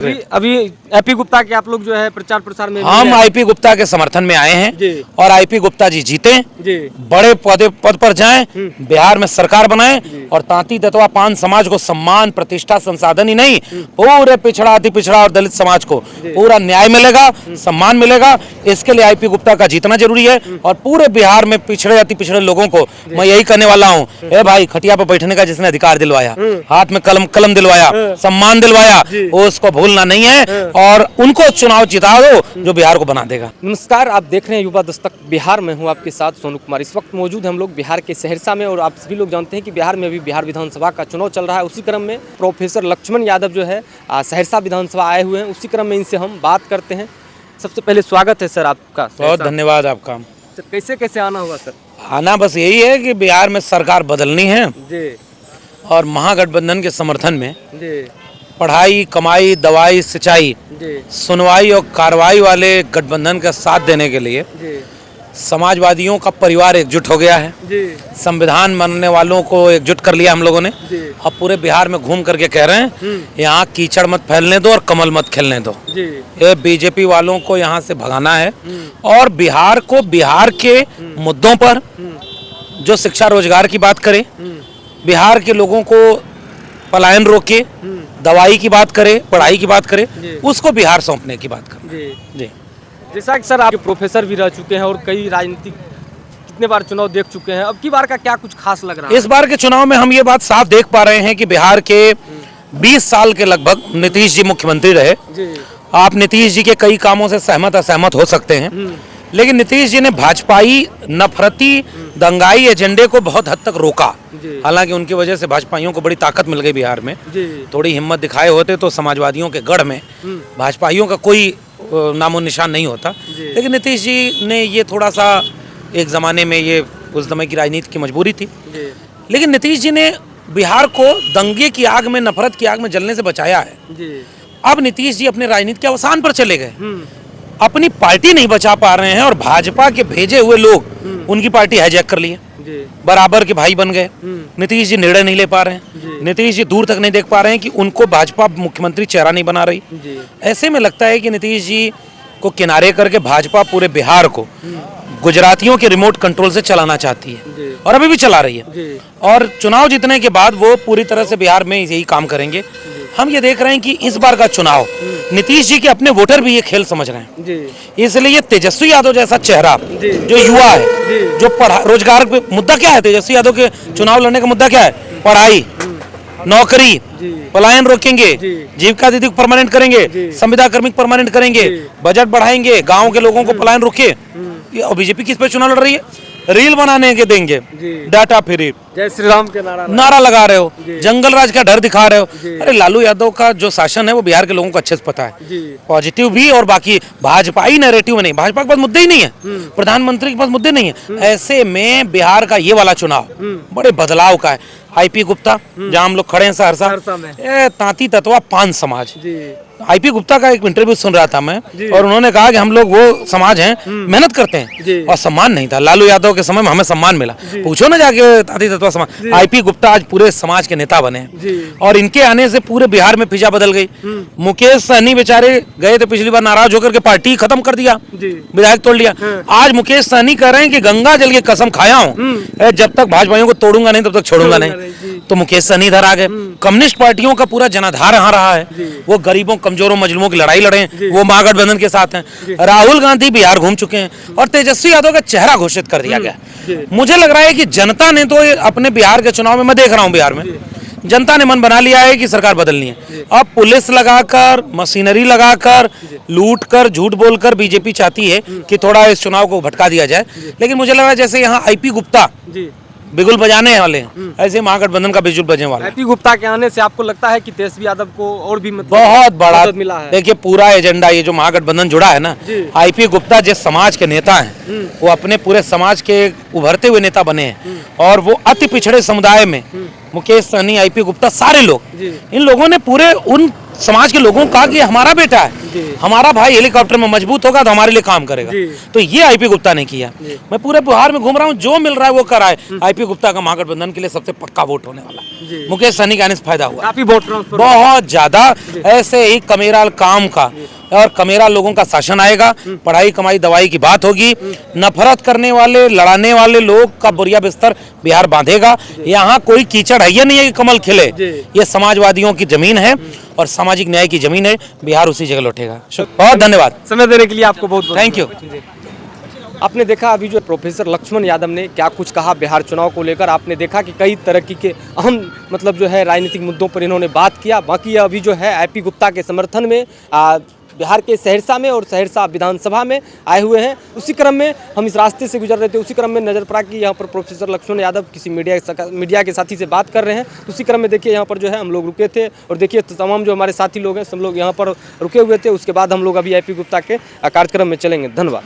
अभी आईपी गुप्ता के आप लोग जो है प्रचार प्रसार में हम आईपी गुप्ता के समर्थन में आए हैं और आईपी गुप्ता जी जीते, बड़े पद पर जाएं, बिहार में सरकार बनाएं और तांती दतवा पान समाज को सम्मान प्रतिष्ठा संसाधन ही नहीं, पूरे पिछड़ा अति पिछड़ा और दलित समाज को पूरा न्याय मिलेगा, सम्मान मिलेगा। इसके लिए आईपी गुप्ता का जीतना जरूरी है और पूरे बिहार में पिछड़े अति पिछड़े लोगों को मैं यही कहने वाला हूँ, ए भाई खटिया पर बैठने का जिसने अधिकार दिलवाया, हाथ में कलम दिलवाया, सम्मान दिलवाया, उसको भूलना नहीं है और उनको चुनाव जिता दो जो बिहार को बना देगा। नमस्कार, आप देख रहे हैं युवा दस्तक बिहार में हूं आपके साथ सोनू कुमार। इस वक्त मौजूद हम लोग बिहार के सहरसा में और आप सभी लोग जानते हैं कि बिहार में अभी बिहार विधानसभा का चुनाव चल रहा है। उसी क्रम में प्रोफेसर लक्ष्मण यादव जो है सहरसा विधानसभा आए हुए हैं। उसी क्रम में इनसे हम बात करते हैं। सबसे पहले स्वागत है सर आपका। बहुत धन्यवाद आपका। सर कैसे कैसे आना हुआ सर? आना बस यही है कि बिहार में सरकार बदलनी है जी और महागठबंधन के समर्थन में जी पढ़ाई कमाई दवाई सिंचाई सुनवाई और कार्रवाई वाले गठबंधन का साथ देने के लिए समाजवादियों का परिवार एकजुट हो गया है। संविधान मानने वालों को एकजुट कर लिया हम लोगों ने। अब पूरे बिहार में घूम करके कह रहे हैं यहाँ कीचड़ मत फैलने दो और कमल मत खिलने दो। ये बीजेपी वालों को यहाँ से भगाना है और बिहार को बिहार के मुद्दों पर जो शिक्षा रोजगार की बात करे, बिहार के लोगों को पलायन रोके, दवाई की बात करे, पढ़ाई की बात करे, उसको बिहार सौंपने की बात करें। जी जैसा कि सर आप प्रोफेसर भी रह चुके हैं और कई राजनीतिक कितने बार चुनाव देख चुके हैं, अब की बार का क्या कुछ खास लग रहा है? इस बार के चुनाव में हम ये बात साफ देख पा रहे हैं कि बिहार के 20 साल के लगभग नीतीश जी मुख्यमंत्री रहे। आप नीतीश जी के कई कामों से सहमत असहमत हो सकते हैं, लेकिन नीतीश जी ने भाजपाई नफरती दंगाई एजेंडे को बहुत हद तक रोका। हालांकि उनकी वजह से भाजपाइयों को बड़ी ताकत मिल गई बिहार में। थोड़ी हिम्मत दिखाए होते तो समाजवादियों के गढ़ में भाजपाइयों का कोई नामो निशान नहीं होता। लेकिन नीतीश जी ने ये थोड़ा सा एक ज़माने में ये उस समय की राजनीति की मजबूरी थी, लेकिन नीतीश जी ने बिहार को दंगे की आग में नफरत की आग में जलने से बचाया है। अब नीतीश जी अपने राजनीति के अवसान पर चले गए, अपनी पार्टी नहीं बचा पा रहे हैं और भाजपा के भेजे हुए लोग उनकी पार्टी हाईजैक कर लिए, बराबर के भाई बन गए। नीतीश जी निर्णय नहीं ले पा रहे हैं, नीतीश जी दूर तक नहीं देख पा रहे हैं कि उनको भाजपा मुख्यमंत्री चेहरा नहीं बना रही। ऐसे में लगता है कि नीतीश जी को किनारे करके भाजपा पूरे बिहार को गुजरातियों के रिमोट कंट्रोल से चलाना चाहती है और अभी भी चला रही है। और चुनाव जीतने के बाद वो पूरी तरह से बिहार में यही काम करेंगे। हम ये देख रहे हैं कि इस बार का चुनाव नीतीश जी के अपने वोटर भी ये खेल समझ रहे हैं, इसलिए ये तेजस्वी यादव जैसा चेहरा जो युवा है, जो रोजगार पे मुद्दा क्या है, तेजस्वी यादव के चुनाव लड़ने का मुद्दा क्या है? पढ़ाई, नौकरी, पलायन रोकेंगे, जीविका दीदी को परमानेंट करेंगे, संविदा कर्मी को परमानेंट करेंगे, बजट बढ़ाएंगे, गाँव के लोगों को पलायन रोके। और बीजेपी किस पे चुनाव लड़ रही है? रील बनाने के देंगे, डाटा फ्री, जय श्री राम के नारा लगा रहे हो, जंगल राज का डर दिखा रहे हो। अरे लालू यादव का जो शासन है वो बिहार के लोगों को अच्छे से पता है, पॉजिटिव भी और बाकी भाजपाई नैरेटिव में नहीं। भाजपा के पास मुद्दे ही नहीं है, प्रधानमंत्री के पास मुद्दे नहीं है। ऐसे में बिहार का ये वाला चुनाव बड़े बदलाव का है। आईपी गुप्ता जहाँ हम लोग खड़े हैं सहरसा में, तांती ततवा पान समाज, आईपी गुप्ता का एक इंटरव्यू सुन रहा था मैं और उन्होंने कहा कि हम लोग वो समाज हैं, मेहनत करते हैं और सम्मान नहीं था। लालू यादव के समय में हमें सम्मान मिला, पूछो ना जाके तांती ततवा समाज। आईपी गुप्ता आज पूरे समाज के नेता बने और इनके आने से पूरे बिहार में फिजा बदल गई। मुकेश सहनी बेचारे गए थे पिछली बार, नाराज होकर के पार्टी खत्म कर दिया, विधायक तोड़ लिया। आज मुकेश सहनी कह रहे हैं कि गंगा जल की कसम खाया हूँ, जब तक भाजपाइयों को तोड़ूंगा नहीं तब तक छोड़ूंगा नहीं। तो मुकेश सहनी इधर आ गए। कम्युनिस्ट पार्टियों का पूरा जनाधार यहाँ रहा है, वो गरीबों कमजोरों मजलूमों की लड़ाई लड़े हैं, वो महागठबंधन के साथ हैं। राहुल गांधी बिहार घूम चुके हैं और तेजस्वी यादव का चेहरा घोषित कर दिया गया। मुझे लग रहा है कि जनता ने तो अपने बिहार के चुनाव में, मैं देख रहा हूँ बिहार में जनता ने मन बना लिया है कि सरकार बदलनी है। अब पुलिस लगाकर, मशीनरी लगाकर, लूट कर, झूठ बोलकर बीजेपी चाहती है कि थोड़ा इस चुनाव को भटका दिया जाए। लेकिन मुझे लग रहा है जैसे यहाँ आईपी गुप्ता बिगुल बजाने वाले हैं, ऐसे महागठबंधन का बिजुल बजने वाला है। आईपी गुप्ता के आने से आपको लगता है कि तेजस्वी यादव को और भी बहुत बड़ा मिला है? देखिए पूरा एजेंडा ये जो महागठबंधन जुड़ा है ना, आईपी गुप्ता जिस समाज के नेता हैं वो अपने पूरे समाज के उभरते हुए नेता बने हैं और वो अति पिछड़े समुदाय में मुकेश सहनी, आईपी गुप्ता, सारे लोग, जी। इन लोगों ने पूरे उन समाज के लोगों को कहा कि हमारा बेटा जी। है, हमारा भाई हेलीकॉप्टर में मजबूत होगा तो हमारे लिए काम करेगा। जी। तो ये आईपी गुप्ता ने किया। जी। मैं पूरे बिहार में घूम रहा हूँ, जो मिल रहा है वो कर रहा है। आईपी गुप्ता का महागठबंधन के लिए सबसे पक्का वोट होने वाला जी। है। मुकेश सहनी का आने से फायदा हुआ काफी वोट ट्रांसफर बहुत ज्यादा। ऐसे ही कमेरा काम का और कमेरा लोगों का शासन आएगा, पढ़ाई कमाई दवाई की बात होगी, नफरत करने वाले लड़ाने वाले लोग का बुरिया बिस्तर बिहार बांधेगा। यहाँ कोई कीचड़ है, ये नहीं है कि कमल खिले, ये समाजवादियों की जमीन है और सामाजिक न्याय की जमीन है, बिहार उसी जगह लौटेगा। बहुत धन्यवाद, समय देने के लिए आपको बहुत थैंक यू। आपने देखा अभी जो प्रोफेसर लक्ष्मण यादव ने क्या कुछ कहा बिहार चुनाव को लेकर। आपने देखा कि कई तरक्की के अहम मतलब जो है राजनीतिक मुद्दों पर इन्होंने बात किया। बाकी अभी जो है आईपी गुप्ता के समर्थन में बिहार के सहरसा में और सहरसा विधानसभा में आए हुए हैं। उसी क्रम में हम इस रास्ते से गुजर रहे थे, उसी क्रम में नजर पड़ा कि यहाँ पर प्रोफेसर लक्ष्मण यादव किसी मीडिया के साथी से बात कर रहे हैं। उसी क्रम में देखिए यहाँ पर जो है हम लोग रुके थे और देखिए तमाम जो हमारे साथी लोग हैं सब लोग यहाँ पर रुके हुए थे। उसके बाद हम लोग अभी आईपी गुप्ता के कार्यक्रम में चलेंगे। धन्यवाद।